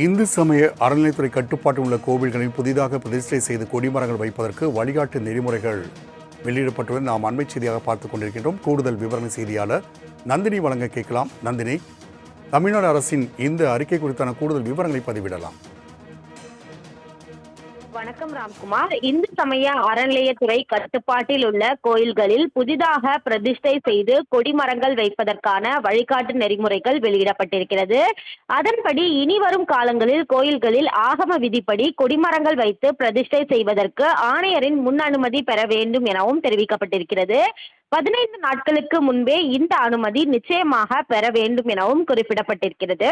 இந்து சமய அறநிலைத்துறை கட்டுப்பாட்டில் உள்ள கோவில்களில் புதிதாக பிரதிஷ்டை செய்து கொடிமரங்கள் வைப்பதற்கு வழிகாட்டு நெறிமுறைகள் வெளியிடப்பட்டுள்ளது நாம் அண்மை செய்தியாக பார்த்துக் கொண்டிருக்கின்றோம். கூடுதல் விவரண செய்தியாளர் நந்தினி வழங்க கேட்கலாம். நந்தினி, தமிழ்நாடு அரசின் இந்த அறிக்கை குறித்தான கூடுதல் விவரங்களை பதிவிடலாம். வணக்கம் ராம்குமார். இந்து சமய அறநிலையத்துறை கட்டுப்பாட்டில் உள்ள கோயில்களில் புதிதாக பிரதிஷ்டை செய்து கொடிமரங்கள் வைப்பதற்கான வழிகாட்டு நெறிமுறைகள் வெளியிடப்பட்டிருக்கிறது. அதன்படி இனி வரும் காலங்களில் கோயில்களில் ஆகம விதிப்படி கொடிமரங்கள் வைத்து பிரதிஷ்டை செய்வதற்கு ஆணையரின் முன் அனுமதி பெற வேண்டும் எனவும் தெரிவிக்கப்பட்டிருக்கிறது. 15 நாட்களுக்கு முன்பே இந்த அனுமதி நிச்சயமாக பெற வேண்டும் எனவும் குறிப்பிடப்பட்டிருக்கிறது.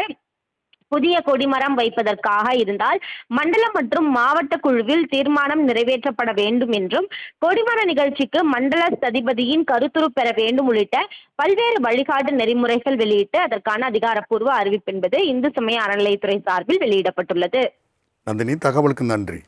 புதிய கொடிமரம் வைப்பதற்காக இருந்தால் மண்டல மற்றும் மாவட்ட குழுவில் தீர்மானம் நிறைவேற்றப்பட வேண்டும் என்றும், கொடிமர நிகழ்ச்சிக்கு மண்டல ஸ்ததிபதியின் கருத்துரு பெற வேண்டும் உள்ளிட்ட பல்வேறு வழிகாட்டு நெறிமுறைகள் வெளியிட்டு அதற்கான அதிகாரப்பூர்வ அறிவிப்பு என்பது இந்து சமய அறநிலையத்துறை சார்பில் வெளியிடப்பட்டுள்ளது. நந்தினி, தகவலுக்கு நன்றி.